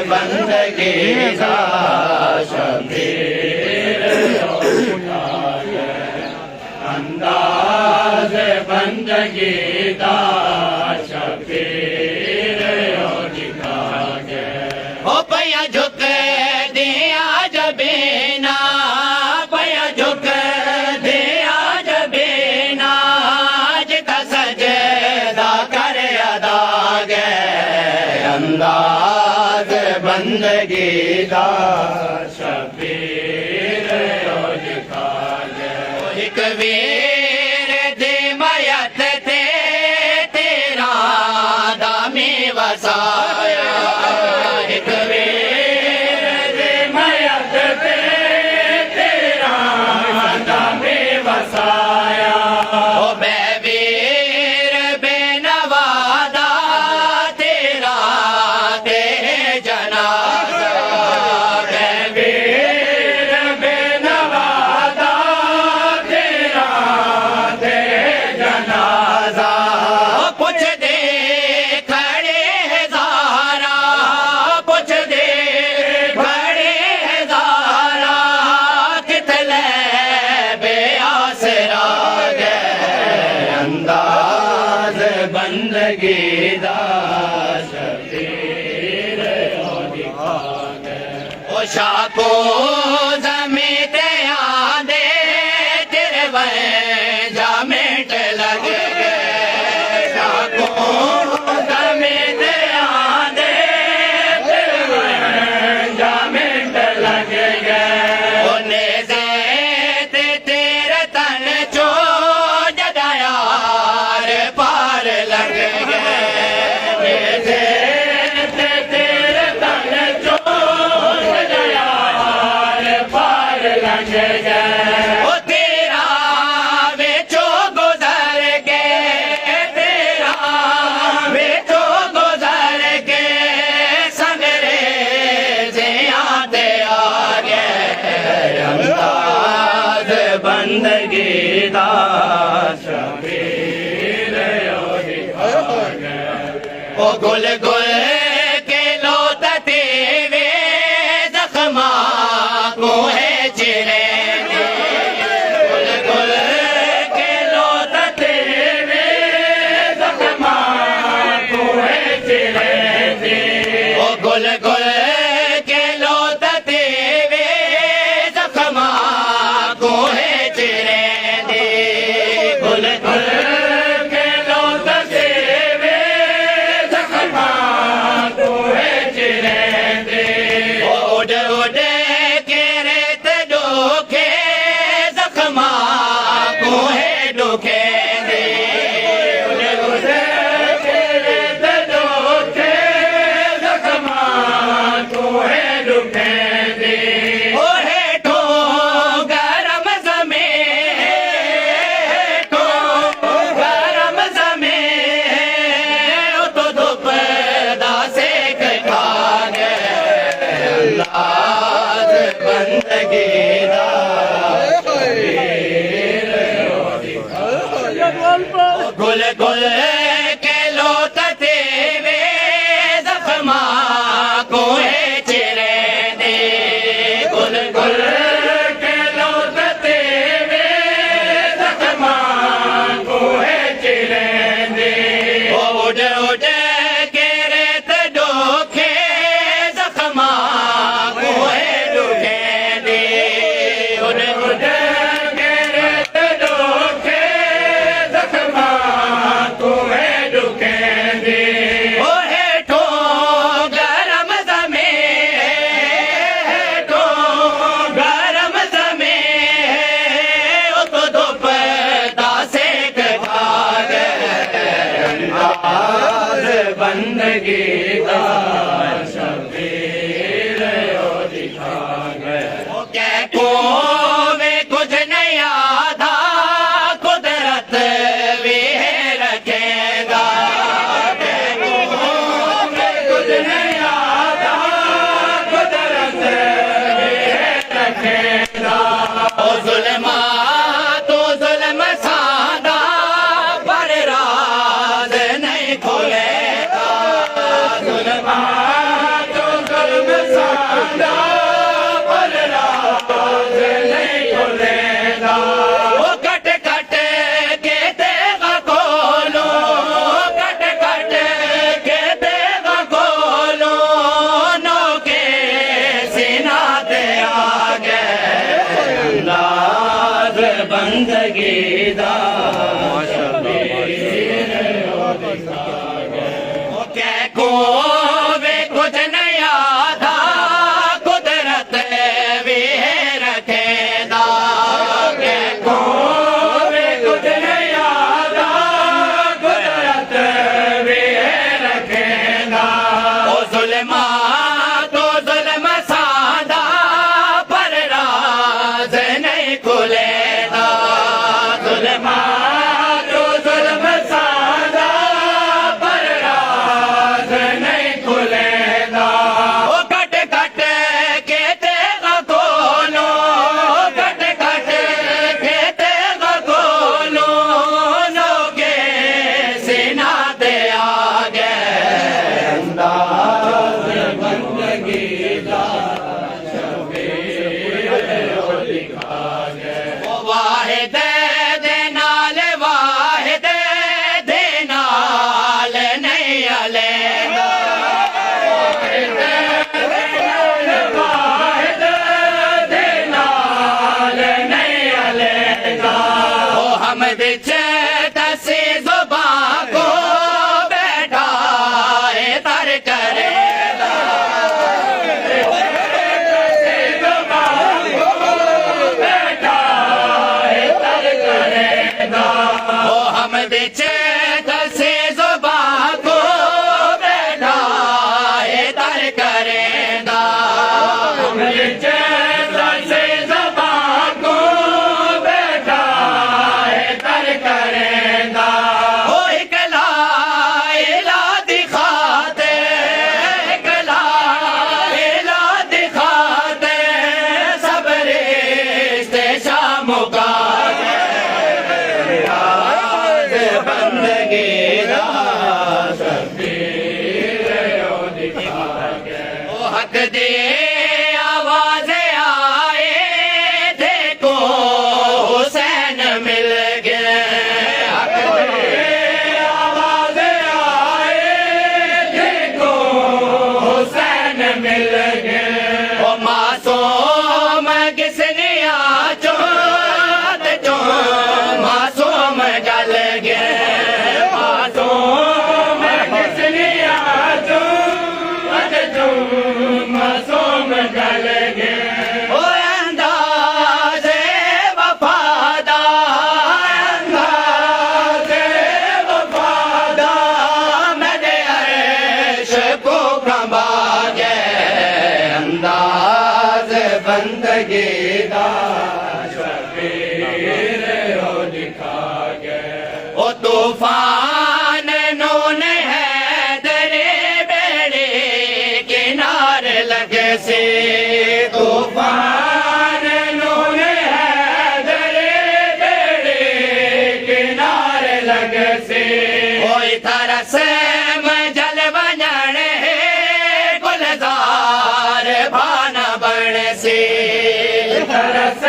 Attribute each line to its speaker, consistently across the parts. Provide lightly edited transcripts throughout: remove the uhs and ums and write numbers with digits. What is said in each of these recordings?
Speaker 1: बंदगी दा शबीर अंदाज बंदगी दा शबीर दिखा के ओ पया झुक दिया जबीना पया झुक दिया जबीना जिता सजदा कर अदा गे अंदाज बंदगी दा शबीर दिखा गे एक वीर दी मयत ते तेरा दामी वसाया एक वीर दी मयत ते तेरा दामी वसाया ओ मैं वीर बेनवादा तेरा ते जनाजा मैं वीर बेनवादा तेरा ते जनाजा पुछ दे खड़े हजारा पुछ दे खड़े हजारा कितले बेआसरा गे अंदाज बंदगी दा शबीर दिखा गे ओ शाको जमी ते आंदे तेरे वै जामेट लग गए शाको जमी ते आंदे तेरे वै जामेट लग गए ओ नेज़े ते तेरे तन चो जदा यार पार लग गए नेज़े ते तेरे तन चो जदा यार पार लग गए ओ तेरा बेचो गुजर के तेरा बेचो गुजर के संगरे जिया ते आ गए अंदाज बंदगी दा शबीर दिखा गए ओ गुल गुल के लोटते वे जख्मा को है चिरे गुल गुल के लोटते वे जख्मा को है चिरे ओ गुल गुल के लोटते वे जख्मा को है चिरे गुल गुल के लोटते वे जख्मा को है चिरे उड़ उड़ के रेत डोखे जख्मा को है डोखे उड़ उड़ के रेत डोखे जख्मा को है डोखे ओ हेठो गरम जमे हेठो गरम जमे ओ तो धूप दा सेक खा गए अंदाज बंदगी दा शबीर दिखा गए गुल गुल के लोटते वे जख्मा को है चिरे दे गुल गुल के लोटते वे जख्मा को है चिरे दे उड़ उड़ के रेत डोखे जख्मा को है डोखे दे उड़ उड़ के रेत डोखे जख्मा को है डोखे दे ओ हेठो गरम जमे हेठो गरम जमे ओ तो धूप दा सेक खा गए अंदाज बंदगी दा शबीर दिखा गए ओ कै को वे कुछ नहीं आधा कुदरत वे रखेगा कै को वे कुछ नहीं आधा कुदरत वे रखेगा ओ जुल्मा तो जुल्म सादा पर राज नहीं खोलेगा जुल्मा तो जुल्म दा कै को वे कुछ नहीं आधा कुदरत भी रखेदा कै को वे कुछ नहीं आधा कुदरत भी रखेदा ओ जुल्मा तो जुल्म सादा पर राज नहीं खुलेदा जुल्मा तो जुल्म सादा पर राज नहीं खुलेदा ओ कट कट के तेगा कोनो कट कट के तेगा कोनो लोगे सीना ते आ गए अंदाज बंदगी दा वाहिद दे नाल वाहिद दे नाल नहीं अलेगा वाहिद दे नाल नहीं अलेगा ओ हमद च दसे ज़ुबां को बैठा है तर करेगा ओ हमद च दसे ज़ुबां को बैठा है तर करेगा हमद च दसे ज़ुबां को बैठा है तर करेगा ओ इकला इला दिखाते इकला इला दिखाते सब रिश्ते शाम का बंदगी दा ओ हक दे आवाज आए देखो हुसैन मिल गए हक दे आवाज आए देखो हुसैन मिल गए ओ मासूम किसने आजो जो मासूम गल गए मासूम किसने आजो जो मासूम गल गए ओ अंदाज़े वफादा अंदाज़े वफादा मेरे अर्श को कंबा गए अंदाज़ बंदगी दा शबीर हो दिखा गए ओ तूफान नून है दरे बेड़े किनारे लगे से तूफान नून है दरे बेड़े किनारे लगे से ओई तरस में जल बनने गुलजार भाना बन से तरस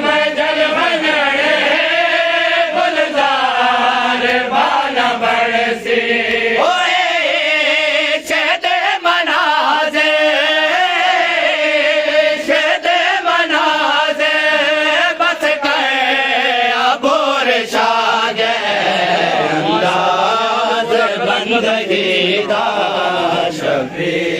Speaker 1: में जल बनने गुलजार भाना बन से ओए शद मनाजे बस गए अबूर शाह अंदाज बंदगी दा शबीर